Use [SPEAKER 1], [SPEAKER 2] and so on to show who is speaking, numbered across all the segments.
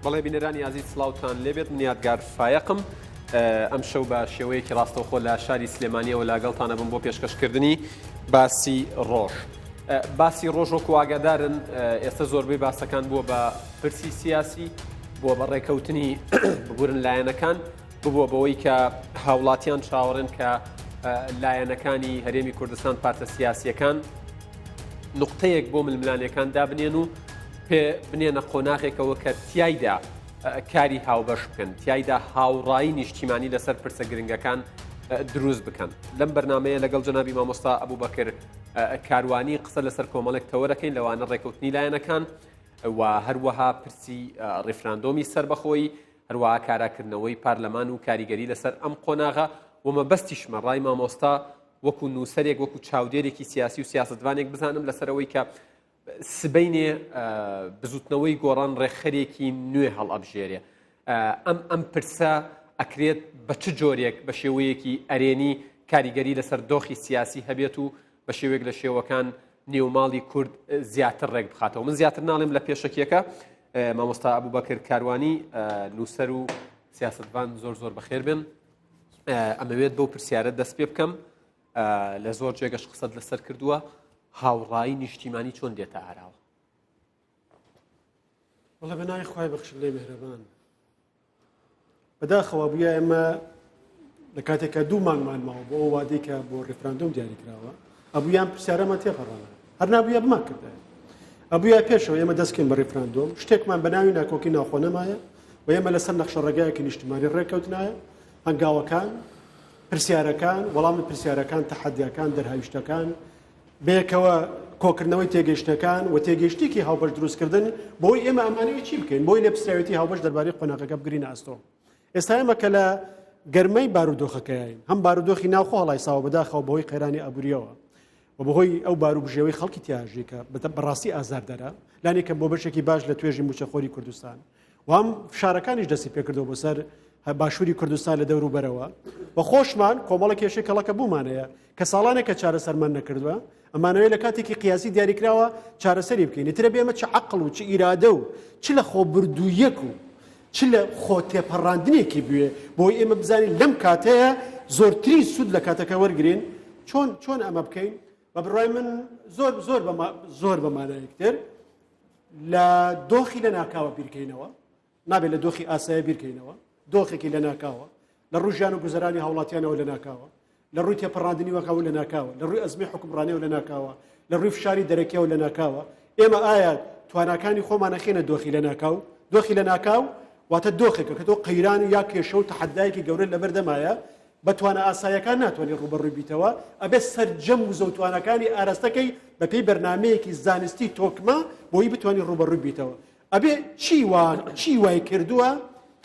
[SPEAKER 1] بەڵێ بینەرانی عزیز سڵاوتان لێبێت من یادگار فایقم ئەم شەو بە شێوەیەکی ڕاستەوخۆ لە شاری سلێمانیەوە لاگەڵتانە بم بۆ پێشکەشکردنی باسی ڕۆژ. باسی ڕۆژ وەکو ئاگادارن ئێستا زۆربەی باسەکان بووە بە پرسی سیاسی، بووە بە ڕێکەوتنی ببورن لایەنەکان، ببووە بەوەی کە هاوڵاتیان چاوەڕێن کە لایەنەکانی هەرێمی کوردستان پارتە سیاسیەکان نقطەیەک بۆ ململانیەکان دابنێن و پێ بنێنە قۆناغێکەوە کە تیایدا کاری هاوبەش بکەن، تیایدا هاوڕایی نیشتیمانی لەسەر پرسە گرنگەکان دروست بکەن. لەم بەرنامەیە لەگەڵ جەنابی مامۆستا ئەبوبەکر کاروانی قسە لەسەر کۆمەڵێک تەوەرەکەین لەوانە ڕێکەوتنی لایەنەکان و هەروەها پرسی ڕێفراندۆمی سەربەخۆی، هەروەها کاراکردنەوەی پارلەمان و کاریگەری لەسەر ئەم قۆناغە و مەبەستیشمە ڕای مامۆستا وەکو نووسەرێک وەکو چاودێرێکی سیاسی و سیاستوانێک بزانم لەسەرەوەی کە سبەینێ بزوتنەوەی گۆڕان ڕێکخەرێکی نوێ هەڵئەبژێرێ. ئەم پرسە ئەکرێت بە چ جۆرێک بە شێوەیەکی ئەرێنی کاریگەری لەسەر دۆخی سیاسی هەبێت و بە شێوەیەک لە شێوەکان نێوماڵی کورد زیاتر ڕێک بخاتەوە. من زیاتر ناڵێم لە پێشەکیەکە. مامۆستا ئەبوبەکر کاروانی نووسەر و سیاستوان زۆر بەخێر بن. ئەمەوێت بەو پرسیارە دەست پێ بکەم لە زۆر جێگەش قسەت لەسەر کردووە، هاوڕایی نیشتیمانی چۆن دێتە ئاراوە؟
[SPEAKER 2] وەڵێ بەناوی خوای بەخشن لێ مێهرەبان بەداخەوە بووە ئێمە لە کاتێکە 2 مانگمان ماوە بۆ ئەو وادەی کە بۆ ڕێفراندۆم دیاریکراوە ئەبوویان پرسیارەمان تێپەڕانە هەر نابووە بمان کردە ئەبووە پێشەوە ئێمە دەستکەین بە ڕێفراندۆم شتێکمان بەناوی ناکۆکی ناوخۆ نەمایە و ئێمە لەسەر نەخشە ڕێگایەکی نیشتیمانی ڕێکەوتنایە هەنگاوەکان پرسیارەکان وەڵامی پرسیارەکان تەحەدیەکان دەرهاویشتەکان بەیەکەوە کۆکردنەوەی تێگەیشتەکان و تێگەیشتێکی هاوبەش دروستکردن بۆی ئێمە ئەمانەیە چی بکەین بۆی لە پرسیاوێتی هاوبەش دەربارەی قۆناغەکە بگرینە ئەستۆ. ئێستا ئێمە کە لە گەرمەی بارودۆخەکەیین هەم بارودۆخی ناوخۆ هەڵایساوە بەداخەوە بەهۆی قەیرانی ئەبووریەوە و بەهۆی ئەو باروبژێوەی خەڵکی تیاژی کە بەڕاستی ئازاردەرە لانێکە بۆ بەشێکی باش لە توێژی موچەخۆری کوردستان و هەم فشارەکانیش دەستی پێکردەوە بۆسەر باشووری کوردستان لە دەور و بەرەوە و خۆشمان کۆمەڵە کێشەی کەڵەکە بوومانەیە کە ساڵانێکە چارەسەرمان نەکردووە ئەمانەوەی لە کاتێکی قیاسی دیاریکراوە چارەسەری بکەین ترە بێمە چ عەقڵ و چ ئیرادە و چ لە خۆبردوویەک و چ لە خۆ تێپەڕاندنێکی بوێ بۆی ئێمە بزانین لەم کاتەیە زۆرترین سوود لە کاتەکە وەرگرین چۆن ئەمە بکەین بە بڕای من زۆر بەمانایەکتر لە دۆخی لە ناکاوە بیرکەینەوە نابێت لە دۆخی ئاسایە بیرکەینەوە دۆخێکی لە ناکاوە لە ڕووی ژیان و گوزەرانی هاوڵاتیانەوە لە ناکاوە لە ڕووی تێپەڕاندنی وەکاو لە ناکاوە لە ڕووی ئەزمی حکومڕانیەوە لە ناکاوە لە ڕووی فشاری دەرەکیەوە لە ناکاوە ئێمە ئایا تواناکانی خۆمانەخێنە دۆخی لە ناکاو دۆخی لە ناکاو واتە دۆخێکە کە تۆ قەیران یا کێشە و تەحەدایەکی گەورە لەبەردەمایە بەتوانە ئاسایەکان ناتوانێت ڕوبەڕووی بیتەوە ئەبێ سەرجەم و زەوتوانەکانی ئاراستەکەی بەپێی بەرنامەیەکی زانستی تۆکمە بۆی بتوانانی ڕوبەڕووی بیتەوە ئەبێ چی وای کردووە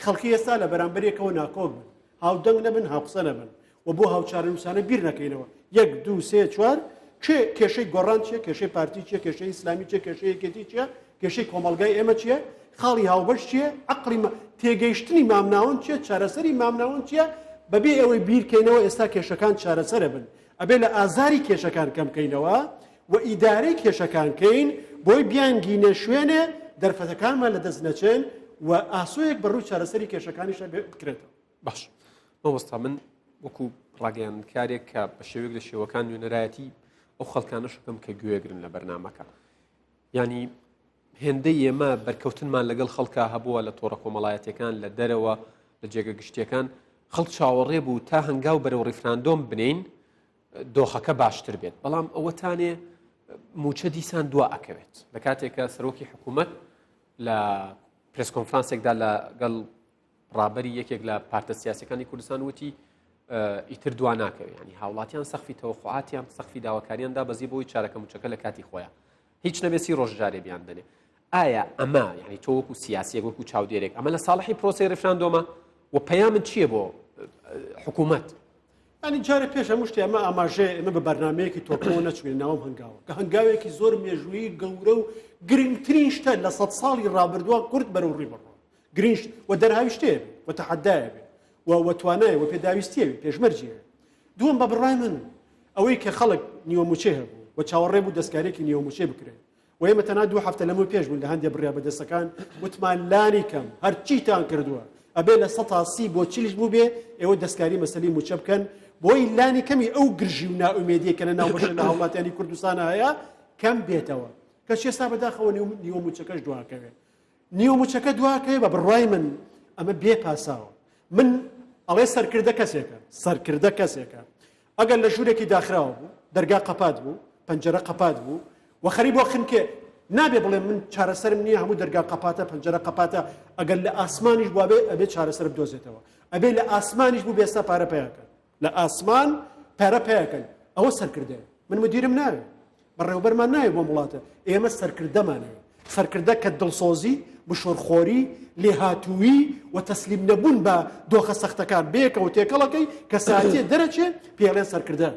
[SPEAKER 2] خەڵکی ئێستا لە بەرامبەرێکەوە ناکۆک بن هاودەنگ نەبن هاوقسە نەبن و بۆ هاوچارەنووسانە بیر نەکەینەوە 1 2 3 4 کێشەی گۆڕان چیە کێشەی پارتی چیە کێشەی ئیسلامی چیە کێشەی یەکێتی چیە کێشەی کۆمەلگای ئێمە چیە خاڵی هاوبەش چیە عەقڵی تێگەیشتنی مامناوەند چیە چارەسەری مامناوەند چیە بەبێ ئەوەی بیرکەینەوە ئێستا کێشەکان چارەسەرە بن ئەبێ لە ئازاری کێشەکان کەمکەینەوە و ئیدارەی کێشەکان کەین بۆی بیانگینە شوێنێ دەرفەتەکانمان لە دەست نەچێن و ئاسۆیەک بەڕووی چارەسەری کێشەکانیش بکرێتەوە.
[SPEAKER 1] باش مامۆستا من وەکو ڕاگەیاندکارێک کە بە شێوەیەک لە شێوەکان نوێنەرایەتی ئەو خەڵکانە شەکەم کە گوێگرن لە بەرنامەکە ینی هێندەی ئێمە بەرکەوتنمان لەگەڵ خەڵکا هەبووە لە تۆڕە کۆمەڵایەتیەکان لە دەرەوە لە جێگە گشتیەکان خەڵک چاوەڕێ بوو تا هەنگاو بەرەو ڕێفراندۆم بنین دۆخەکە باشتر بێت بەڵام ئەوەتانێ موچە دیسان دوا ئەکەوێت لە کاتێکە سەرۆکی حکوومەت لە پرس کۆنفرانسێکدا لەگەڵ ڕابەری یەکێک لە پارتە سیاسیەکانی کوردستان وتی ئیتر دوا ناکەوێت ینی هاوڵاتیان سەخفی تەوەقعاتیان سەخفی داواکاریاندا بەزی بۆی چارەکە موچەکە لە کاتی خۆیان هیچ نەبێسی ڕۆژجارێ بیان دەنێ ئایا ئەمە یعنی تۆ وەکو سیاسیەک وەکو چاودێرێک ئەمە لە ساڵحی پرۆسەی ڕێفراندۆمە و پەیامت چییە بۆ حکوومەت؟
[SPEAKER 2] ئەنی جارە پێش هەموو شتێ ئەمە ئاماژەیە ئێمە بە بەرنامەیەکی تۆپەوە نەچوێن ناوەم هەنگاوە کە هەنگاوێکی زۆر مێژوویی گەورە و گرنگترین شتە لە 100 ساڵی ڕابردووە کورد بەرەو ڕێ بڕۆ گرنگ و دەرهاوی شتێ و تەحەدایە بێ و توانایە و پێداویستیە بێ پێشمەرجیە. دووەم بە بڕای من ئەوەی کە خەڵک نیوەموچێ هەبوو و چاوەڕێ بوو دەستکارێکی نیوەموچێ بکرێت و ئێمە تەنها 2 هەفتە لەمەوەی پێش بوون لە هەندێک بڕیا بەدەستەکان وتمان لانی کەم هەرچیتان کردووە ئەبێ لە 130 بۆ 40 بوو بێ ئێوە دەستکاری مەسەلەی موچە بکەن بۆی لانی کەمی ئەو گرژی و نائومێدیە کە لە ناوبەشە لە هاوڵاتیانی کوردستانە هەیە کەم بێتەوە کە ئێستا بەداخەوە نیوە موچەکەش دواکەوێ نیوە موچەکە دواکەوێ بە بڕای من ئەمە بێ پاساوە من ئەڵێ سەرکردە کەسێکە ئەگەر لە ژوورێکی داخراوە بوو دەرگا قەپات بوو پەنجەرە قەپات بوو و خەریب بۆ خنکێ نابێ بڵێ من چارەسەرم نییە هەموو دەرگا قەپاتە پەنجەرە قەپاتە ئەگەر لە ئاسمانیش بوو ئەبێ چارەسەر بدۆزێتەوە ئەبێ لە ئاسمانیش بوو بێستا پارە پێیاکەن لە ئاسمان پارە پێیاکەن ئەوە سەرکردە من مدیرم ناوێ بەڕێوەبەرمان نایە بۆ وڵاتە ئێمە سەرکردەمانەوە سەرکردە کە دڵسۆزی بشۆرخۆری لێهاتووی و تەسلیم نەبوون بە دۆخە سەختەکان بێکەوە تێکەڵەکەی کە ساعتێ دەرەچێ پێڵێن سەرکردە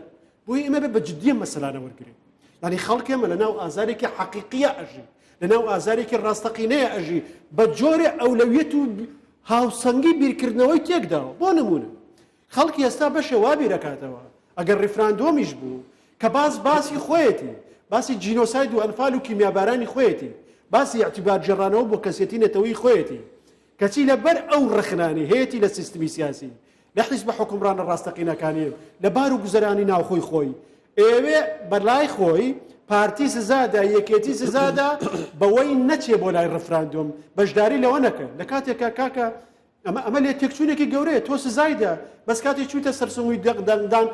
[SPEAKER 2] بۆی ئێمە بێ بە جددیە مەسەلانە وەرگرێت ینی خەڵک ئێمە لەناو ئازارێکی حەقیقیە ئەژی لەناو ئازارێکی ڕاستەقینەیە ئەژی بە جۆرێ ئەولەویەت و هاوسەنگی بیرکردنەوەی تێکداوە بۆ نمونە خەڵکی ئێستا بەشێ وا بیرەکاتەوە ئەگەر ڕیفراندۆمیش بوو کە باسی خۆیەتی باسی جینۆساید و ئەنفال و کیمیابارانی خۆیەتی باسی اعتیبار جێڕانەوە بۆ کەسێتی نەتەوەی خۆیەتی کەچی لەبەر ئەو ڕخنانی هەیەی لە سیستمی سیاسی لە حیزب حکومڕانە ڕاستەقینەکانی لە بار و گوزەرانی ناوخۆی خۆی ئێوێ بەلای خۆی پارتی سزادا یەکێتی سزادا بەوەی نەچێ بۆ لای ڕفراندۆم بەشداری لەوە نەکە لە کاتێکا کاکە ئەمە لێ تێکچوونێکی گەورەیە تۆ سزایدا بەس کاتێک چووتە سەرسەنگوی دەنگدان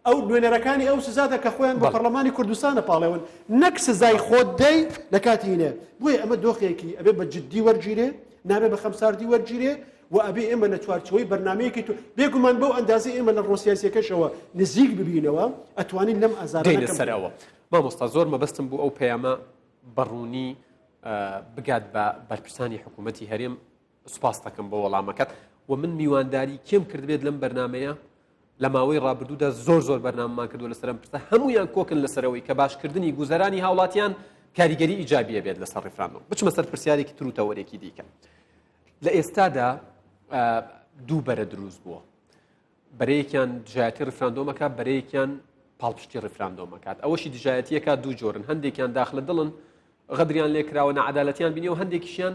[SPEAKER 2] ئەو نوێنەرەکانی ئەو سزادا کە خۆیان بە پەرلەمانی کوردستانە پاڵێون نەک سزای خۆت دەی لە کاتینە بۆیە ئەمە دۆخێکی ئەبێ بە جددی وەرگیرێ نابێ بە خەمساردی وەرگیرێ و ئەبێ ئێمە لە چوارچەوەی بەرنامەیەکی تو بێگومان بەو ئەندازی ئێمە لە ڕۆسیاسیەکەشەوە نزیک ببینەوە ئەتوانین لەم ئازارانە
[SPEAKER 1] سەرەوە مامۆستا زۆر مەبەستم بوو ئەو پەیامە بەڕوونی بگات بە بەرپرسانی حکوومەتی هەرێم سوپاس دەکەم بە وەڵامەکەت و من میوانداری کێم کردبێت لەم بەرنمەیە لە ماوەی ڕابردوودا زۆر بەرنامەمان کردو لەسەرم پرسە هەمویان کۆکن لەسەرەوەی کە باشکردنی گوزەرانی هاوڵاتیان کاریگەری ئیجابیە بێت لەسەر ڕێفراندۆم بچمە سەر پرسیارێکی تروتەوەرێکی دیکە لە ئێستادا دوو بەرە دروست بووە بەرەیەکیان دژایەتی ڕێفراندۆمەکە بەرەیەکیان پاڵپشتی ڕێفراندۆمەکات ئەوەشی دژایەتیەکە دوو جۆرن هەندێکیان داخلە دڵن غەدریان لێکراوە نەعەدالەتیان بینیەوە هەندێکیشیان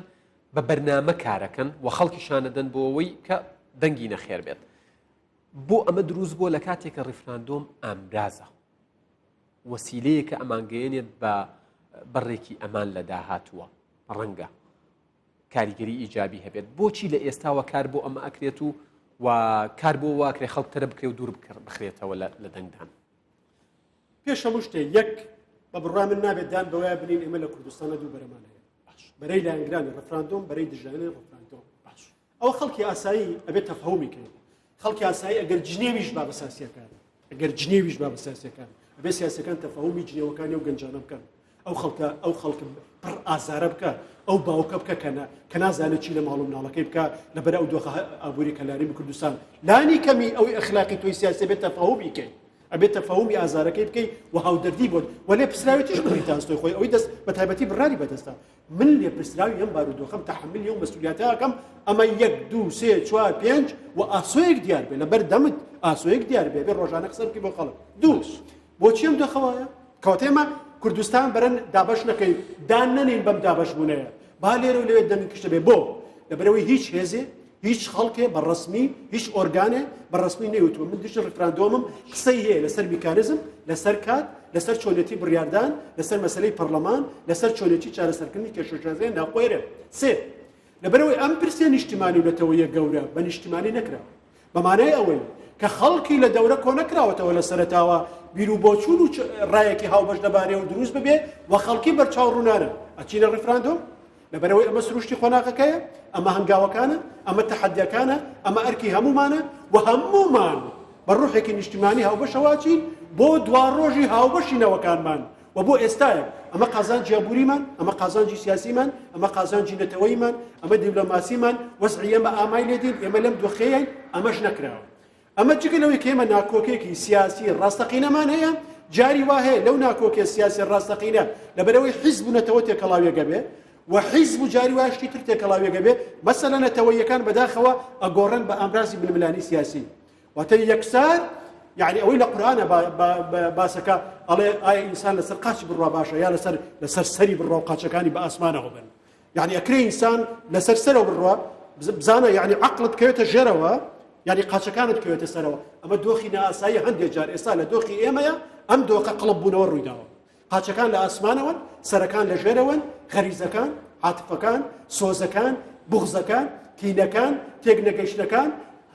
[SPEAKER 1] بە بەرنامە کارەکەن و خەڵکیشانەدەن بۆ ئەوەی کە دەنگی نەخێر بێت بۆ ئەمە دروست بووە لە کاتێکە ڕێفراندۆم ئامرازە وەسیلەیەکە ئەمانگەیەنێت بە بەڕێکی ئەمان لە داهاتووە ڕەنگە کاریگەری ئیجابی هەبێت بۆچی لە ئێستاوە کار بۆ ئەمە ئەکرێت و کار بۆ واکرێ خەڵک تەرە بکرێ و دوور بخرێتەوە لە دەنگدان
[SPEAKER 2] پێش هەموو شتێ یەک بە بڕای من نابێت دان بەوەیە بنین ئێمە لە کوردستانە دوو بەرەمان هەیە بەرەی لایەنگرانی ڕێفراندۆم بەرەی دژایەتی ڕێفراندۆم ئەوە خەڵکی ئاسایی ئەبێت تەفەهومی کردن خەڵکی ئاسایی ئەگەر جنێویش با بە سیاسیەکان ئەگەر جنێویش با بە سیاسیەکان ئەبێ سیاسەکان تەفەهومی جنێوەکانی و گەنجانە بکەن ئەو خەڵکە پڕ ئازارە بکە ئەو باوکە بکە کە نازانێت چی لە ماڵ و مناڵەکەی بکە لەبەر ئەو دۆخە ئابووری کەلاری کوردستان لانی کەمی ئەوەی ئەخلاقی تۆی سیاسی بێت تەفەهومی بکەین ئەبێت تەفەهومی ئازارەکەی بکەی و هاودەردی بۆت و لێ پرسراویتیش بکەی تاستۆی خۆی ئەوەی دەست بە تایبەتی بڕاری بەدەستە من لێ پرسراوی ئەم بارودۆخەم تەحملی و مەسئولیەتەکەم ئەمە 1 2 3 4 5 و ئاسۆیەک دیار بێ لەبەر دەمت ئاسۆیەک دیار بێ ڕۆژانە قسە بکەی بۆ خەڵک دوو بۆچی ئەم دۆخەوەیە کەواتێمە کوردستان بەرەن دابەش نەکەی دان نەنین بەم دابەش بوونەیە با لێرە و لەوێ دەنگ کشتە بێ بۆ لەبەرەوەی هیچ هێزێ هیچ خەڵکێ بەڕسمی هیچ ئۆرگانێ بەڕسمی نەیوتوە من دژ ڕێفراندۆمم قسەی هەیە لەسەر میکانیزم لەسەر کات لەسەر چۆنێتی بڕیاردان لەسەر مەسەلەی پەرلەمان لەسەر چۆنێتی چارەسەرکردنی کێشەژازەیە ناوخۆیرە سێ لەبەرەوەی ئەم پرسیە نیشتیمانی و نەتەوەیە گەورە بە نیشتیمانی نەکراوە بەمانای ئەوەی کە خەڵکی لە دەورە کۆ نەکراوەتەوە لە سەرەتاوە بیر و بۆچوون و ڕایەکی هاوبەش دەبارەوە دروست ببێ و خەڵکی بەرچاو ڕوونانە ئەچینە ڕێفراندۆم لەبەرەوەی ئەمە سروشتی خۆناغەکەیە ئەمە هەنگاوەکانە ئەمە تەحەدیەکانە ئەمە ئەرکی هەمومانە و هەمومان بە ڕوحێکی نیشتیمانی هاوبەشەواچین بۆ دوا ڕۆژی هاوبەشی نەوەکانمان و بۆ ئێستایە ئەمە قازانجی ئابووریمان ئەمە قازانجی سیاسیمان ئەمە قازانجی نەتەوەیمان ئەمە دیپلۆماسیمان وەزعی ئێمە ئامای لێدین ئێمە لەم دۆخەیەین ئەمەش نەکراوە ئەمە جگەلەوەی کە ئێمە ناکۆکێکی سیاسی ڕاستەقینەمان هەیە جاری وا هەیە لەو ناکۆکێ سیاسی ڕاستەقینە لەبەرەوەی حیزب و نەتەوە تێکەڵاویەکە بێ و حیزب و جاری واشتی تر تێکەڵاویەکە بێ مەسەلەن نەتەوەیەکان بەداخەوە ئەگۆڕن بە ئامرازی بنملانی سیاسی واتە یەکسار يعني ئەوەی لە قورآنە باسەکە ئەڵێ ئایا ئینسان لەسەر قاچی بڕوا باشە یا لەسەر سەری بڕوا و قاچەکانی بە ئاسمانەوە بن يعني ئەکرێ ئینسان لەسەر سەرەوە بڕوا بزانە يعني عقلت کەوێتە ژێرەوە يعني قاچەکانت کەوێتە سەرەوە ئەمە دۆخی نائاسایی هەندێک جار ئێستا لە دۆخی ئێمەیە ئەم دۆخە قڵب بوونەوە ڕوویداوە قاچەکان لە ئاسمانەوەن سەرەکان لە ژێرەوەن غەریزەکان عاتفەکان سۆزەکان بوغزەکان کینەکان تێک نەگەیشتەکان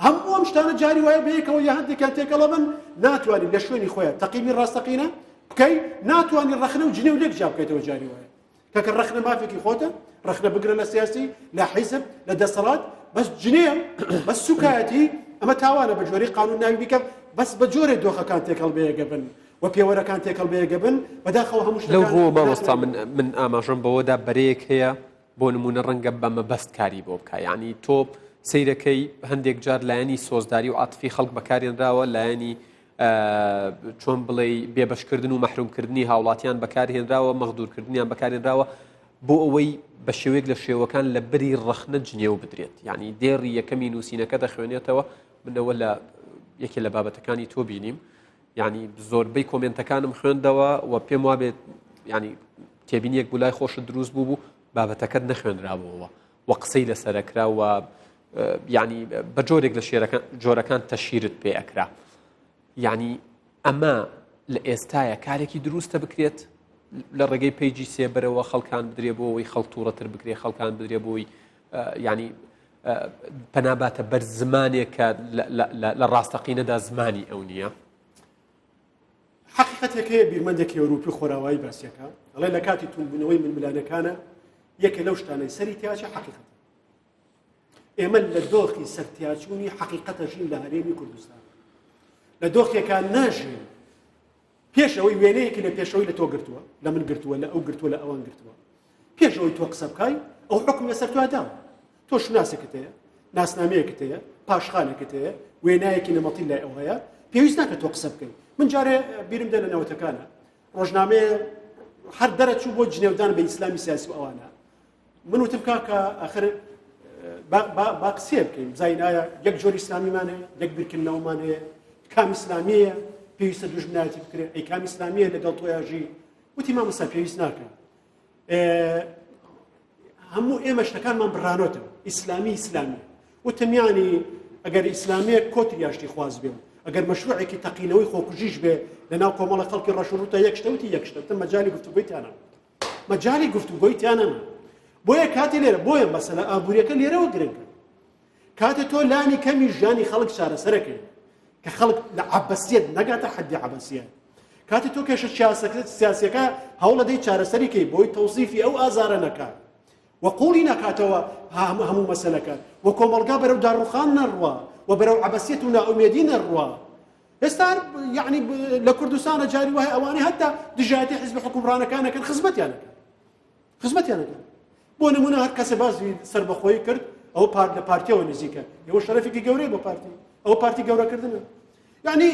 [SPEAKER 2] هەموو ئەم شتانە جاری وایە بەیەکەوە یا هەندێکیان تێکەڵە بن ناتوانین لە شوێنی خۆیان تەقیمی ڕاستەقینە بکەی ناتوانین ڕەخنە و جنێ و لێک جا بکەیتەوە جاری وایە کەکە ڕەخنە مافێکی خۆتە ڕەخنە بگرە لە سیاسی لە حیزب لە دەسەڵات بەس جنێ بەس سوکایەتی ئەمە تاوانە بە جۆرەی قانون ناوی بیکەم بەس بە جۆرێ دۆخەکان تێکەڵ بەیەکە بن و پێوەرەکان تێکەڵ بەیەکە بن بەداخەوە هەموو شتەکان
[SPEAKER 1] لەو ڕۆ مامۆستا من ئاماژەم بەوەدا بەرەیەک هەیە بۆ نمونە ڕەنگە بە مەبەست کاری بۆ بکە یعنی تۆ سیرەکەی هەندێک جار لایەنی سۆزداری و عاتفی خەڵک بەکارهێنراوە لایەنی چۆن بڵێ بێبەشکردن و مەحرومکردنی هاوڵاتیان بەکارهێنراوە مەغدورکردنیان بەکارهێنراوە بۆ ئەوەی بە شێوەیەک لە شێوەکان لە بەری ڕەخنە جنێو بدرێت یعنی دێڕی یەکەمی نووسینەکە دەخوێنێتەوە منەوە لە یەکێ لە بابەتەکانی تۆ بینیم یعنی زۆربەی کۆمنتەکانم خوێندەوە و پێم وابێت ینی تێبینیەک بوو لای خۆشت دروست بوو بابەتەکەت نەخوێنراوەوە و قسەی لەسەرەکرا و یعنی بە جۆرێک لە جۆرەکان تەشیرت پێ ئەکرا یعنی ئەمە لە ئێستایە کارێکی دروستە بکرێت لە ڕێگەی پێیجی سێبەرەوە خەڵکان بدرێ بۆەوەی خەڵک تووڕەتر بکرێ خەڵکان بدرێ بۆی ینی پەناباتە بەر زمانێکە لە ڕاستەقینەدا زمانی ئەو نییە
[SPEAKER 2] حقیقەتێک هەیە بیرمەندێکی ئەوروپی خۆراوایی باسیەکە ئەڵێ لە کاتی توونبوونەوەی ململانەکانە یەکێ لەو شتانەی سەری تیاچە حقیقەت ئێمە لە دۆخی سەرتیاچوونی حقیقەتەژین لە هەرێمی کوردستان لە دۆخێکان ناژین پێش ئەوەی وێنەیەکی لە پێشەوەی لە تۆ گرتووە لە من گرتووە لە ئەو گرتووە لە ئەوان گرتووە پێش ئەوەی تۆ قسە بکای ئەو حکم لەسەر تۆ داوە تۆ شناسێکت هەیە ناسنامەیەکت هەیە پاشخانێکت هەیە وێنایەکی نەمەڵی لای ئەو هەیە پێویست ناکە تۆ قسە بکەی من جارێ بیرم دێ لە نەوەتەکانە ڕۆژنامەیە هەر دەرەچوو بۆ جنێودان بە ئیسلامی سیاسی و ئەوانە من وتم کاکە ئاخر با قسێ بکەین زاینایە یەک جۆری ئیسلامیمان هەیە یەک بیرکردنەوەمان هەیە کام ئیسلامیە پێویستە دوژمنایەتی بکرێت ئەی کام ئیسلامیە لەگەڵ تۆیاژی وتی مامۆستا پێویست ناکەن هەموو ئێمە شتەکانمان بڕانۆتەوە ئیسلامی وتم یانی ئەگەر ئیسلامیە کۆتریاشتی خواز بێ ئەگەر مەشروعێکی تەقینەوەی خۆکوژیش بێ لەناو کۆمەڵە خەڵکی ڕەشوڕوتە یەک شتەوتی یەک شتە مەجالی گفتوگۆیتیانە مەجالی گفتوگۆیتیانە بۆیە کاتی لێرە بۆیە مەسەلە ئابوووریەکە لێرەوە گرنگە کاتە تۆ لانی کەمی ژیانی خەڵک چارەسەرەکەی کە خەڵک لە عەبەسیەت نەگاتە حەدی عەبەسیەت کاتی تۆ کێشە سیاسیەکە هەوڵ دەی چارەسەریکەی بۆی تەوسیفی ئەو ئازارە نەکات وەقوڵی نەکاتەوە هەموو مەسەلەکە و کۆمەڵگا بەرەو داڕوخان نەڕوا و بەرەو عەبەسیەت و نائومێدی نەڕوا ئێستا یعنی لە کوردستانە جاری وایە ئەوانەی هەتا دژایەتی حیزبی حکومڕانەکانەکەن خزمەتیانەکەن بۆ نمونە هەر کەسە بازی سەربەخۆیی کرد ئەو لە پارتیەوە نزیکە ئەوە شەرەفێکی گەورەی بۆ پارتی ئەو پارتی گەورەکردنە یعنی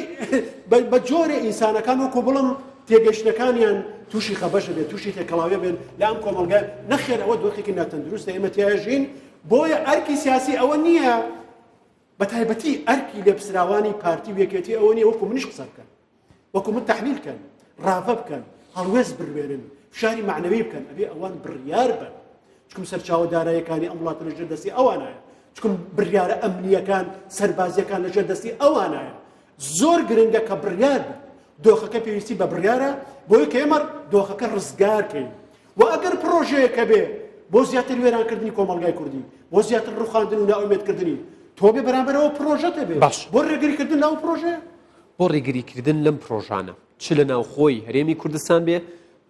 [SPEAKER 2] بە جۆرێ ئینسانەکان وەکو بڵم تێگەشتەکانیان تووشی خەبەشە بێت تووشی تێکەڵاوێ بێن لە ئەم کۆمەڵگە نەخێر ئەوە دۆخێکی ناتەندروستە ئێمە تیاژین بۆیە ئەرکی سیاسی ئەوە نییە بە تایبەتی ئەرکی لێپسراوانی پارتی وێکێتی ئەوە نییە وەکو منیش قسە بکەن وەکو من تەحلیل بکەن ڕافە بکەن هەڵوێز بڕوێنن فشاری معنەوی بکەن ئەبێ ئەوان بڕیار بن چکم سەرچاوەدارایەکانی ئەم وڵاتە لەژێر دەستی ئەوانایە چکم بڕیارە ئەمنیەکان سەربازیەکان لەژێر دەستی ئەوانایە زۆر گرنگە کە بڕیار بن دۆخەکە پێویستی بە بڕیارە بۆی کە ئێمە دۆخەکە ڕزگارکەین و ئەگەر پرۆژەیەکە بێ بۆ زیاتر وێرانکردنی کۆمەڵگای کوردی بۆ زیاتر ڕوخاندن و نائومێدکردنی تۆ بێ بەرامبەرەوە پرۆژەتە بێ بۆ ڕێگریکردن لەو پرۆژەیە
[SPEAKER 1] بۆ ڕێگریکردن لەم پرۆژانە چ لە ناوخۆی هەرێمی کوردستان بێ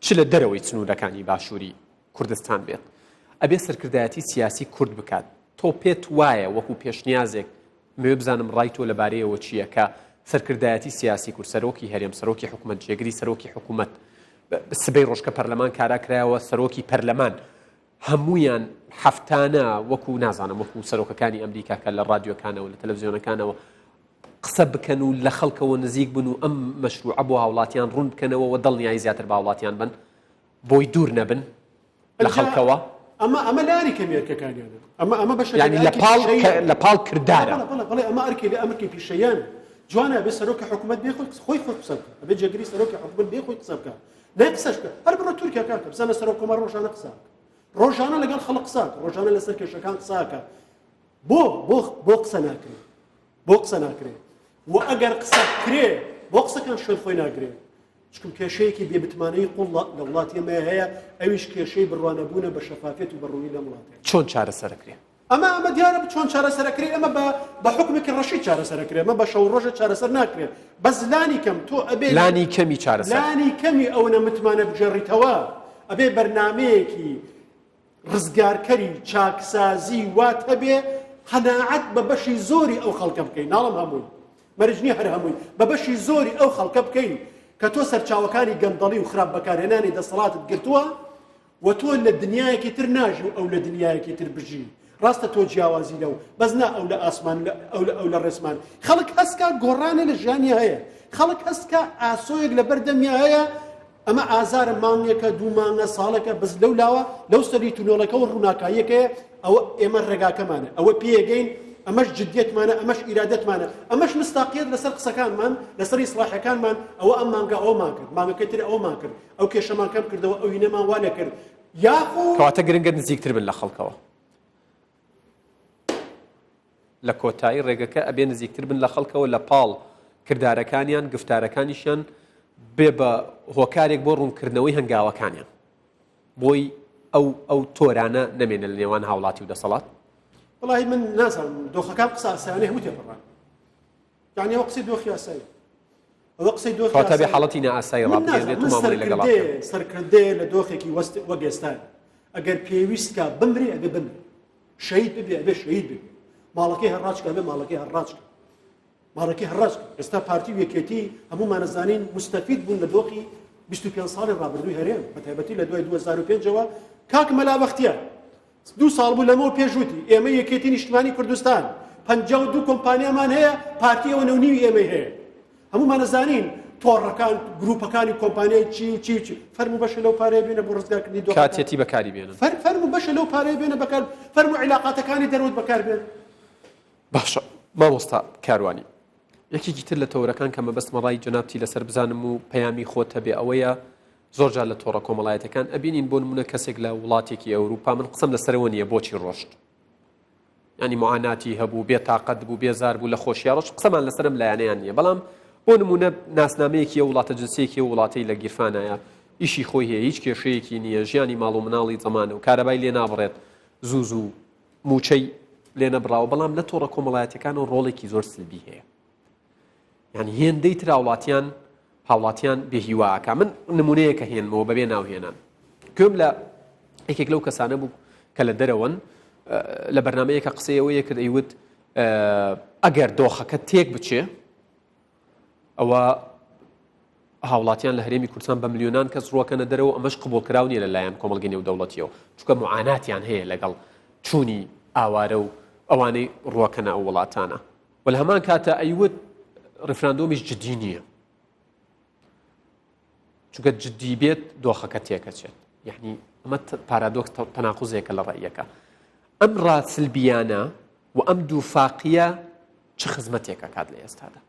[SPEAKER 1] چ لە دەرەوەی چنوورەکانی باشووری کوردستان بێت ئەبێ سەرکردایەتی سیاسی کورد بکات تۆ پێت وایە وەکو پێشنیازێک مێ بزانم ڕای تۆ لەبارەیەوە چییە کە سەرکردایەتی سیاسی کورد سەرۆکی هەرێم سەرۆکی حکوومەت جێگری سەرۆکی حکوومەت سبەی ڕۆژکە پەرلەمان کاراکرایەوە سەرۆکی پەرلەمان هەمویان هەفتانە وەکو نازانم وەکو سەرۆکەکانی ئەمریکا کە لە ڕادیۆکانەوە لە تەلەڤیزیۆنەکانەوە قسە بکەن و لە خەڵکەوە نزیک بن و ئەم مەشروعە بۆ هاوڵاتیان ڕوون بکەنەوە و دڵنیایی زیاتر بە هاوڵاتیان بن بۆی دوور نەبن لە خەڵکەوە
[SPEAKER 2] ئەمە لاری کەمێرکەکانیانە ئەمە بەش
[SPEAKER 1] ینی لە پاڵ کردارە
[SPEAKER 2] بەڵێ ئەمە ئەرکی لە ئەمریکی پیشەیان جوانە بێ سەرۆکی حکوومەت بێ خۆی قسە بکە ئەبێ جێگیری سەرۆکی حکوومەت بێ خۆی قسە بکە نای قسەش بکە هەر بڕۆ تورکیا کاکە بزانە سەرۆک کۆمەڵ ڕۆژانە قسە ڕۆژانە لەگەڵ خەڵک قساکە ڕۆژانە لەسەر کێشەکان قساکە بۆ قسە ناکرێت بۆ قسە ناکرێت و ئەگەر قسە کرێ بۆ قسەکان شوێن خۆی ناگرێت چکم کێشەیەکی بێبتمانەی قوڵ لە وڵاتی ئێمە هەیە ئەویش کێشەی بڕوانەبوونە بە شەفافێت و بەڕووی لە وڵاتێک
[SPEAKER 1] چۆن چارەسەرەکرێ
[SPEAKER 2] ئەمە دیارە چۆن چارەسەرەکرێ ئەمە بە حکمێکی ڕەشی چارەسەرەکرێ ئەمە بە شەو ڕۆژە چارەسەر ناکرێت بەس لانی کەم تۆ ئەبێ
[SPEAKER 1] لانی کەمی چارەسەر
[SPEAKER 2] لانی کەمی ئەو نەمتمانە بژێڕیتەوە ئەبێ بەرنامەیەکی ڕزگارکەری چاکسازی وات هەبێ قەناعەت بە بەشی زۆری ئەو خەڵکە بکەین ناڵم هەمووی مەرجنی هەر هەمووی بە بەشی زۆری ئەو خەڵکە بکەین کە تۆ سەرچاوەکانی گەندەڵی و خراپ بەکارهێنانی دەسەڵاتت گرتووە و تۆ لە دنیایەکی تر ناژی و ئەو لە دنیایەکی تر بژی ڕاستە تۆ جیاوازی لەو بەس نا ئەو لە ئاسمان ئەو لە ڕێسمان خەڵک هەستکە گۆڕانە لە ژیانی هەیە خەڵک هەستکە ئاسۆیەک لە بەردەمی هەیە ئەمە ئازارە مانگێکە دوو مانگە ساڵێکە بەس لەو لاوە لەو سەری تونۆڵەکە و ڕووناکاییەکەیە ئەوە ئێمە ڕێگاکەمانە ئەوە پێگەین ئەمەش جدیەتمانە ئەمەش ئیرادەتمانە ئەمەش مستاقیت لەسەر قسەکانمان لەسەر ئیسلاحەکانمان ئەوە ئەم مانگە ئەومان کرد مانگەکەی تر ئەومان کرد ئەو کێشەمان کەم کردەوە ئەو هینەمان وا نەکرد یاخۆ
[SPEAKER 1] کەواتە گرنگە نزیکتر بن لە خەڵکەوە لە کۆتایی ڕێگەکە ئەبێ نزیکتر بن لە خەڵکەوە لە پاڵ کردارەکانیان گفتارەکانیشیان بێ بە هۆکارێک بۆ ڕوونکردنەوەی هەنگاوەکانیان بۆی ئەو تۆرانە نەمێنە لە نێوان هاوڵاتی و دەسەڵات
[SPEAKER 2] وڵی من نازانم دۆخەکان قسە ئاسایانەی هەموو تێپەڕان یعنی ئەوە قسەی دۆخی ئاسایی ئەوە قسەی دۆخی
[SPEAKER 1] کەواتە بێ حاڵەتی نائاسایی ڕابگەێنێت و مامەڵەی لەگەڵ
[SPEAKER 2] سەرکردێ لە دۆخێکی وەک ئێستا ئەگەر پێویستکە بمرێ ئەبێ بمرێ شەهید ببێ ئەبێ شەهید ببێ ماڵەکەی هەڕاجکە ئەبێ ماڵەکەی هەڕاجکە ماڵەکەی هەڕاجکە ئێستا پارتی و یەکێتی هەموومان نەزانین مستەفید بوون لە دۆخی 25 ساڵی ڕابردووی هەرێم بەتایبەتی لە دوای 2005ەوە کاک مەلا بەختیار 2 ساڵ بوو لەمەوە پێشووتی ئێمە یەکێتی نیشتمانی کوردستان 52 کۆمپانیامان هەیە پارتیەوە نەونیوی ئێمە هەیە هەموومان نەزانین تۆڕەکان گروپەکانی کۆمپانیای چی فەرموو بەشە لەو پارەیە بێنە بۆ ڕزگارکردنی دۆخ
[SPEAKER 1] کاتێتی بەکاری بێنن
[SPEAKER 2] فەرموو بەشە لەو پارەیە بێنە بەکار فەرموو عیلاقاتەکانی دەرەوت بەکار بێن
[SPEAKER 1] باشە مامۆستا کاروانی یەکێکی تر لە تەورەکان کە مەبەست مەڵای جەنابتی لەسەر بزانم و پەیامی خۆت هەبێ ئەوەیە زۆرجار لە تۆڕە کۆمەڵایەتەکان ئەبینین بۆ نمونە کەسێک لە وڵاتێکی ئەوروپا من قسەم لەسەرەوە نییە بۆچی ڕۆشت ینی معاناتی هەبوو بێتاقەت بوو بێزار بوو لە خۆشییا ڕۆژ قسەمان لەسەرم لایەنەیان نییە بەڵام بۆ نمونە ناسنامەیەکی وڵاتە جنسێکی و وڵاتی لە گیرفانایە ئیشی خۆی هەیە هیچ کێشەیەکی نییە ژیانی ماڵ و مناڵی زەمانە و کارەبای لێ نابڕێت زوو موچەی لێ نەبراوە بەڵام لە تۆڕە کۆمەڵایەتەکان و ڕۆڵێکی زۆر سلبی هەیە یعنی هێندەی تر هاوڵاتیان بێهیواکە من نمونەیەکە هێنمەوە بەبێ ناوهێنان گوێم لە یەکێک لەو کەسانە بوو کە لە دەرەوەن لە بەرنامەیەکە قسەیەوەیە کرد ئەیوت ئەگەر دۆخەکە تێک بچێ ئەوە هاوڵاتیان لە هەرێمی کوردستان بە ملیۆنان کەس ڕوەکەنە دەرەوە ئەمەش قبولکراو نیە لەلایەن کۆمەڵگەی نێودەوڵەتیەوە چونکە معاناتیان هەیە لەگەڵ چوونی ئاوارە و ئەوانەی ڕوەکەنە ئەو وڵاتانە و لە هەمان کاتە ئەیوت ڕفراندۆمیش جدی نییە چونکە جدی بێت دۆخەکە تێکەچێت یعنی ئەمە پارادۆکس تەناقوزێکە لە ڕێیەکە ئەم ڕاسلبیانە و ئەم دووفاقیە چه خزمەتێکە کات لە ئێستادا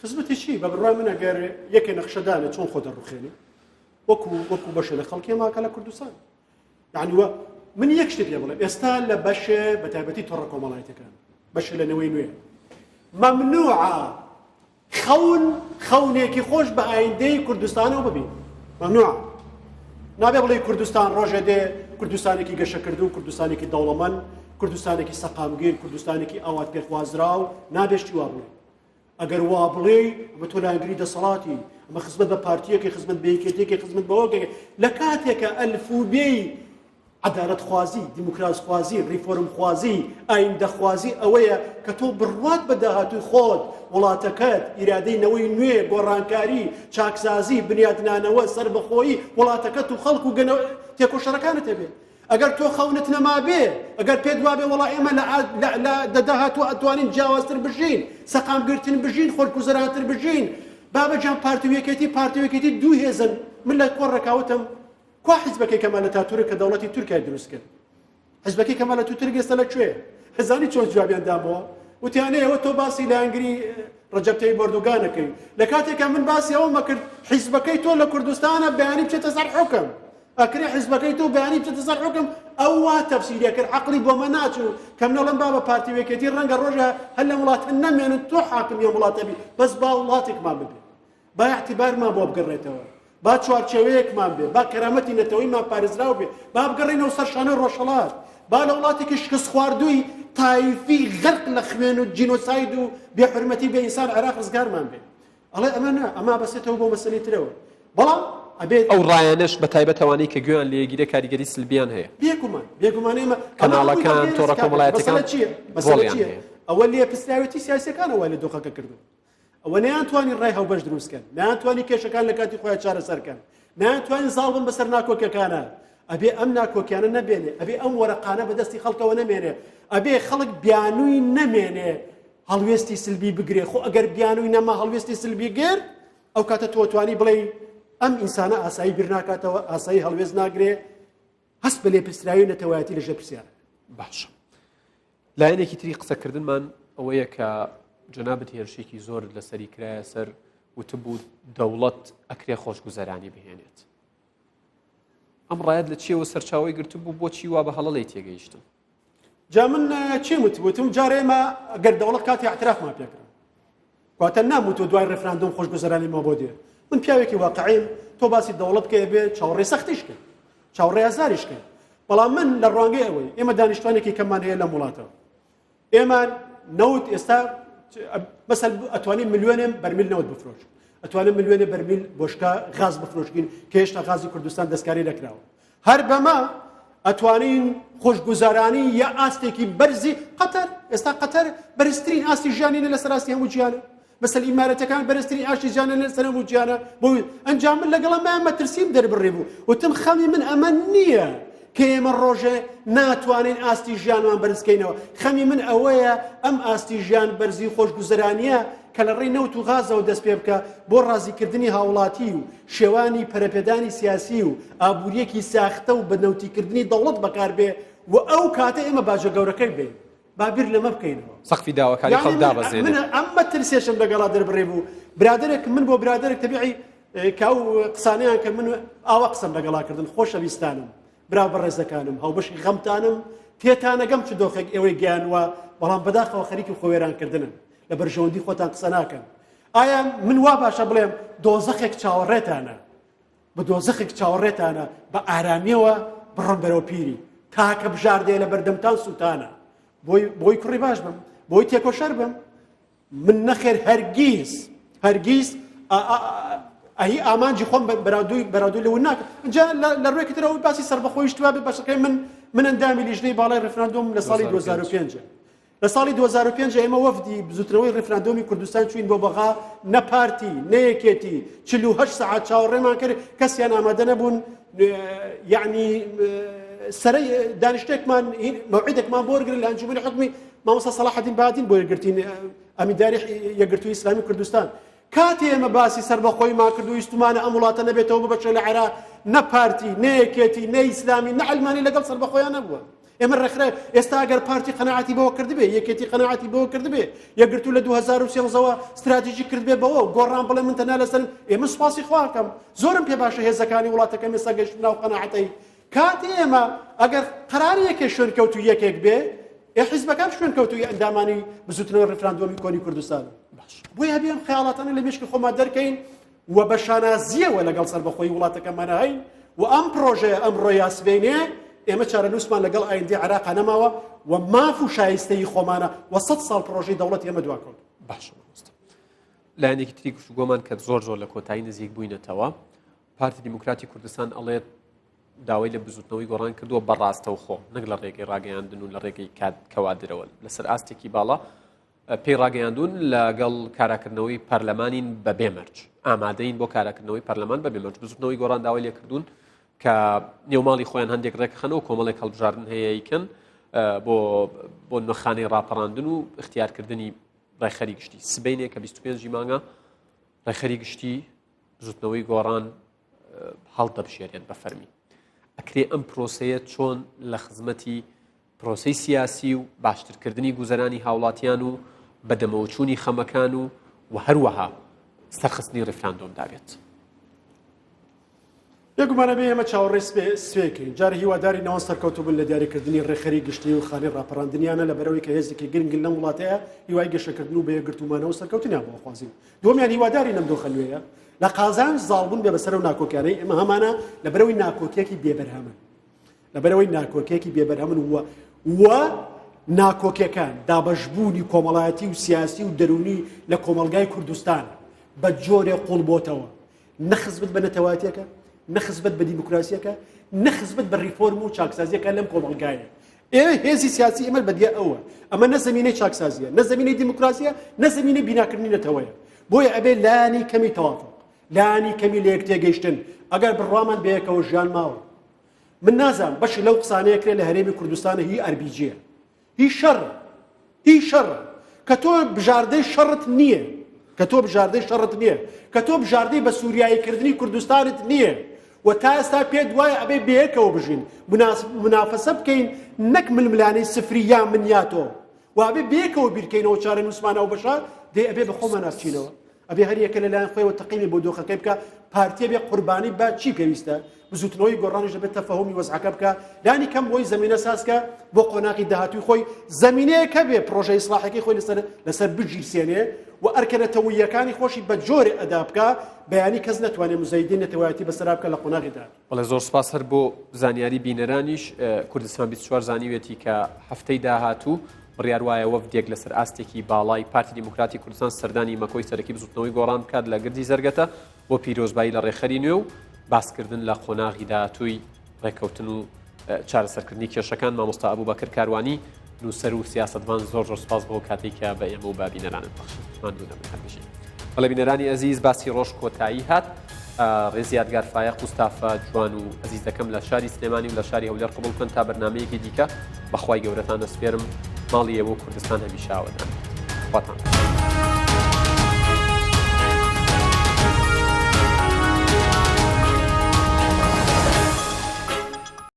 [SPEAKER 2] خزمەتی چی بە بڕای من ئەگەر یەکێ نەخشەدانە چۆن خۆ دەڕوخێنی وەکو بەشە لە خەڵکی ماکە لە کوردستان یعنی وە من یەک شتێک لێ بڵێم ئێستا لە بەشێ بەتایبەتی تۆڕە کۆمەڵایەتەکان بەشە لە نەوەی نوێ مەمنوعە خەونێکی خۆش بە ئایندەی کوردستانەوە ببین مەمنوعە نابێ بڵێ کوردستان ڕۆژێ دێ کوردستانێکی گەشەکردو کوردستانێکی دەوڵەمەند کوردستانێکی سەقامگیر کوردستانێکی ئاوات پێخوازراو نابێشتی وا بڵێ ئەگەر وا بڵێ ئەمە تۆ لایەنگری دەسەڵاتی ئەمە خزمەت بە پارتیەکی خزمەت بە یەکێتێکی خزمەت بەوەکێک لە کاتێکە ئەلفوبێی عدالت خوازی دیموکراسی خوازی ریفۆرم خوازی ئایندە خوازی ئەوەیە کە تۆ بڕوات بە داهاتووی خۆت وڵاتەکەت ئیرادەی نەوەی نوێ گۆڕانکاری چاکسازی بنیادنانەوە سربەخۆیی وڵاتەکەت و خەڵک و تێکۆشەرەکانت هەبێت ئەگەر تۆ خەونت نەما بێ ئەگەر پێت وابێ وەڵا ئێمە لە داهاتوو ئەتوانین جیاوازتر بژین سەقامگرتن بژین خۆشگوزەراتر بژین بابەجان پارتیوەکێتی دوو هێزن من لە کۆڕەکاوتم کوا حیزبەکەی کەمال ئەتاتورک کە دەوڵەتی تورکیای دروست کرد حیزبەکەی کەمال ئەتاتورک ئێستا لەکوێ هەزانی چۆن جوابیان دامەوە وتیانەیەوە تۆ باسی لە ئەنگری ڕەجەب تەیب ئەردۆغانەکەی لە کاتێکە من باسی ئەومە کرد حیزبەکەی تۆ لە کوردستانە بەیانی بچێتە سەر حوکم ئەکرێ حیزبەکەی تۆ بەیانی بچێتە سەر حوکم ئەو وا تەفسیریە کرد عەقڵی بۆمە ناچوو کەم نەڵێن با بە پارتی وێکێتی ڕەنگە ڕۆژە هەر لە وڵاتە نەمێنن تۆ حاکم یە وڵاتەبی بەس با وڵاتێکمان ببێ با اعتیبارمان بۆ بگەڕێتەوە با چوارچێوەیەکمان بێ با کەرامەتی نەتەوەیمان پارێزراو بێ با بگەڕێنەوە سەر شانۆی ڕۆژهەڵات با لە وڵاتێکی شکست خواردووی تایفی غەرق لە خوێن و جینۆساید و بێحورمەتی بە ئینسان عێراق ڕزگارمان بێ ئەڵێ ئەمە نا ئەما بەسێتەوە بۆ مەسەلەی ترەوە بەڵام
[SPEAKER 1] ئەو ڕایانەش بە تایبەتەوانەی کە گوێیان لێگیرە کاریگەری سلبیان هەیە
[SPEAKER 2] بێگومان ئێمە
[SPEAKER 1] کەناڵەکان تۆڕە کۆمەڵایەتەکان
[SPEAKER 2] مەسەلە چییە ئەوە لێ پرسیاوەتی سیاسیەکانەوە لە دۆخەکە کردو ئەوە نەیانتوانی ڕای هەڵبەش دروستکەن نەیانتوانی کێشەکان لە کاتی خۆیان چارەسەرکەن نەیانتوانی زاڵ بن بەسەر ناکۆکەکانە ئەبێ ئەم ناکۆکیانە نەبێنێ ئەبێ ئەم وەرەقانە بەدەستی خەڵکەوە نەمێنێ ئەبێ خەڵک بیانووی نەمێنێ هەڵوێستی سلبی بگرێ خۆ ئەگەر بیانووی نەما هەڵوێستی سلبی گێر ئەو کاتە تۆتوانی بڵێ ئەم ئینسانە ئاسایی بیر ناکاتەوە ئاسایی هەڵوێز ناگرێ هەست بە لێپرسراوی نەتەوایەتی لەژێر پرسیارە
[SPEAKER 1] باشە لایەنێکی تری قسەکردنمان ئەوەیە کە جەنابەت هێرشێکی زۆر لەسەری کرایە سەر وتبوو دەوڵەت ئەکرێ خۆشگوزەرانی بهێنێت ئەم ڕایەت لە چیەوە سەرچاوی گرتبوو بۆچی وا بە هەڵەڵی تێگەیشتن
[SPEAKER 2] جا من چیم وتم جارێ ئێمە ئەگەر دەوڵەت کاتی اعترافمان پێکرا کاتە ناموتوە دوای ڕێفراندۆم خۆشگوزەرانی ما بۆ دێ من پیاوێکی واقعیم تۆ باسی دەوڵەت بکەیە بێ چاوەڕێ سەختیش کرد چاوەڕێ ئازاریش کرد بەڵام من لە ڕوانگەی ئەوەی ئێمە دانیشتوانێکی کەممان هەیە لە وڵاتەوە ئێمە نەوت ئێستا مەسەل ئەتوانین ملیۆنێم بەرمیل نەوت بفرۆش ئەتوانین ملیۆنێ بەرمیل بۆشکا غاز بفرۆشکین کە هێشتا غازی کوردستان دەستکاری نەکراوە هەر بەما ئەتوانین خۆشگوزارانی یا ئاستێکی بەرزی قەتەر ئێستا قەتەر بەرزترین ئاستی ژیانینە لەسەر ئاستی هەموو گیانە مەسەل ئیمارەتەکان بەرزترین ئاشتی ژیانە لەسەر هەموو گیانە بۆ ئەنجام من لەگەڵ ئەمە مەترسیم دەربڕێ بوو وتم خەمی من ئەمە نییە کە ئێمە ڕۆژێ ناتوانین ئاستی ژیانمان بەرزکەینەوە خەمی من ئەوەیە ئەم ئاستی ژیان بەرزی خۆشگوزەرانیە کە لە ڕێی نەوت و غازەوە دەست پێ بکە بۆ ڕازیکردنی هاوڵاتی و شێوانی پەرەپێدانی سیاسی و ئابوووریەکی ساختە و بەنەوتیکردنی دەوڵەت بەکاربێ و ئەو کاتە ئێمە باجە گەورەکەی بێ بابیر لەمە بکەینەوە
[SPEAKER 1] سەقفی داواکاری خەڵک دابەزێنێ
[SPEAKER 2] من ئەمە ترسێشم لەگەڵا دەربڕێ بوو برادێک من بۆ برادێک تەبیعی کاو قسانیان کە من ئاوا قسەم لەگەڵاکردن خۆشەویستانم برا بەڕێزەکانم هەوبەشی غەمتانم تێتانەگەم چ دۆخێک ئێوەی گیانوە بەڵام بەداخەوە خەریکی خۆوێرانکردنن لە بەرژەوەندی خۆتان قسە ناکەن ئایا من وا باشە بڵێم دۆزەخێک چاوەڕێتانە بە دۆزەخێک چاوەڕێتانە بە ئارامیەوە بڕۆن بەرەو پیری تاکە بژاردێ لە بەردەمتان سووتانە بۆی کوڕی باش بم بۆی تێکۆشەر بم من نەخێر هەرگیز ئەهی ئامانجی خۆم بەرادووی لەون ناکەم جا لە ڕێکی ترەوەی باسی سەربەخۆیش تووا بێ بەشەکەی من ئەندامی لیژنەی باڵای ڕێفراندۆم لە ساڵی 2005 لە ساڵی 2005 ئێمە وەفدی بزوترەوەی ڕێفراندۆمی کوردستان چوین بۆ بەغا نە پارتی نەیەکێتی 48 سەعات چاوەڕێمان کرد کەسیان ئامادە نەبوون یعنی سەرەی دانیشتێکمان مەوعیدێکمان بۆ وەرگرن لە ئەنجومەنی حکومی مامۆستا سەلاح الدین بەهادین بۆ وەرگرتین ئەمینداری یەکگرتووی ئیسلامی کوردستان کاتێ ئێمە باسی سەربەخۆیمان کرد و ئیستومانە ئەم وڵاتە نەبێتەوە ببەچێ لە عێراق نە پارتی نە یەکێتی نە ئیسلامی نە عەلمانی لەگەڵ سەربەخۆیان نەبووە ئێمە ڕێکخرا ئێستا ئەگەر پارتی قەناعەتی بەوە کردبێ یەکێتی قەناعەتی بەوە کردبێ یەکگرتوو لە 2013ەوە استراتیژی کردبێ بەوە گۆڕان بڵێ من تەنها لەسەر ئێمە سوپاسی خواکەم زۆرم پێ باشە هێزەکانی وڵاتەکەم ئێستا گەیشتن ناو قەناعەتەی کاتی ئێمە ئەگەر قەراری یەکێ شوێنکەوت و یەکێک بێ حیزبەکان شوێنکەوتووی ئەندامانی بزوتنەوەی ڕێفراندۆمی کۆنی کوردستان بۆیە هەبێ ئەم خەیاڵاتانە لە مێشکی خۆمان دەرکەین و بە شانازیەوە لەگەڵ سەربەخۆی وڵاتەکەمانە هەین و ئەم پرۆژەیە ئەمڕۆ یاسبێنێ ئێمە چارەنووسمان لەگەڵ ئایندی عێراقا نەماوە و ماف و شایستەی خۆمانە و 100 ساڵ پرۆژەی دەوڵەت ئێمە دواکەوت
[SPEAKER 1] باشە لایەنێکی تری گفتوگۆمان کە زۆر لە کۆتایی نزیک بووینەتەوە پارتی دیموکراتی کوردستان ئەڵێت داوای لە بزوتنەوەی گۆڕان کردووە بەڕاستەو خۆ نەک لە ڕێگەی ڕاگەیاندن و لە ڕێگەی کەوادرەوە لەسەر ئاستێکی باڵا پێی ڕاگەیاندون لەگەڵ کاراکردنەوەی پەرلەمانین بە بێمەرج ئامادەین بۆ کاراکردنەوەی پەرلەمان بە بێمەرج بزوتنەوەی گۆڕان داوای لێکردوون کە نێوماڵی خۆیان هەندێک ڕێکخەنەوە کۆمەڵێک هەڵبژاردن هەیە یکەن بۆ نوخانەی ڕاپەڕاندن و اختیارکردنی ڕێخەری گشتی سبەینێ کە 25 مانگە ڕێخەری گشتی بزوتنەوەی گۆڕان هەڵدەبژێرێت بە فەرمی ئەکرێ ئەم پرۆسەیە چۆن لە خزمەتی پرۆسی سیاسی و باشترکردنی گوزەرانی هاوڵاتیان و بەدەمەوەچوونی خەمەکان و هەروەها سەرخستنی ڕێفراندۆم دابێت.
[SPEAKER 2] یەکگومانە بێ ئێمە چاوەڕێ سوێکەین جارە هیواداری ناوەن سەرکەوتو بن لە دیاریکردنی ڕێخەری گشتی و خانەی ڕاپەڕاندنیانە لە بەرەوەی کە هێزێکی گرنگ لەم وڵاتەیە هیوای گەشەکردن و بەیەکگرتومانەوە سەرکەوتنیان بۆ خوازیین. دووەمیان هیواداری نەمدۆخە نوێیە لە قازان زاڵبوون بێ بەسەر و ناکۆکیانەی ئێمە هەمانە لە بەرەوەی ناکۆکیەکی بێبەرهەمن لە بەرەوەی ناکۆکیەکی بێبەرهەمن وە ناکۆکیەکان دابەشبوونی کۆمەڵایەتی و سیاسی و دەرونی لە کۆمەلگای کوردستان بە جۆرێ قوڵ بۆتەوە نەخزبت بە نەتەواتیەکە نەخزبت بە دیموکراسیەکە نەخزبت بە ریفۆرم و چاکسازیەکە لەم کۆمەلگایە. هێزی سیاسی ئێمە بەدیە ئەوە ئەمە نە زەمینەی چاکسازیە نە زەمینەی دیموکراسیە نە زەمینەی بیناکردنی نەتەوەیە بۆیە ئەبێ لانی کەمی تەوافق لانی کەمی لە یەکتێگەیشتن ئەگەر بڕوامان بەیەکەوە ژیان ماوە من نازانم بەشی لەو قسانەیە کرێ لە هەرێمی کوردستانە هی ئەربیجیە هی شەڕ کە تۆ بژاردەی شەڕت نییە کە تۆ بژاردەی شەڕت نییە کە تۆ بژاردەی بە سووریاییکردنی کوردستانت نییە و تا ئێستا پێت وایە ئەبێ بەیەکەوە بژین منافەسە بکەین نەک ململانەی سفری یا من یا تۆ و ئەبێ بەیەکەوە بیرکەینەوە چارەی موسمانە و بەشار دێ ئەبێ بەخۆمان ناچینەوە ئەبێ هەر یەکە لەلایەن خۆیەوە تەقیمی بۆ دۆخەکەی بکە پارتیە بێ قوربانی بە چی پێویستە بزوتنەوەی گۆڕانیش دەبێت تەفەهومی وەزعەکە بکە لانی کەم بۆی زەمینە سازکە بۆ قۆناغی داهاتووی خۆی زەمینەیەکە بێ پرۆژەی ئیسلاحەکەی خۆی لەسەر بگیرسێنێ و ئەرکەنەتەوەیەکانی خۆشی بە جۆرێ ئەدا بکە بەیانی کەس نەتوانێت مزەیدین نەتەوایەتی بەسەرا بکە لە قۆناغی داهات.
[SPEAKER 1] بەڵێ زۆر سپاس هەر بۆ زانیاری بینەرانیش کوردستان 24 زانیوێتی کە هەفتەی داهاتوو بڕیار وایە وەفدێک لەسەر ئاستێکی باڵای پارتی دیموکراتی کوردستان سەردانی مەکۆی سەرەکی بزوتنەوەی گۆڕان بکات لە گردی زەرگەتە بۆ پیرۆزبایی لە ڕێخەری نوێ و باسکردن لە قۆناغی داهاتووی ڕێکەوتن و چارەسەرکردنی کێشەکان مامۆستا ئەبوبەکر کاروانی نووسەر و سیاسەتوان زۆر سپاس بۆ کاتێککە بە ئێمە و بابینەرانت بەخشمان دوونەبێت. بەڵێ بینەرانی ئەزیز باسی ڕۆژ کۆتایی هات ڕێزی یادگار فایق مستافا جوان و ئەزیزەکەم لە شاری سلێمانی و لە شاری هەولێر قبول بکەن تا بەرنامەیەکی دیکە بەخوای گەورەتان دەسپێرم ماڵی ئێوە کوردستان هەمیشە ئاوەدان خواتان.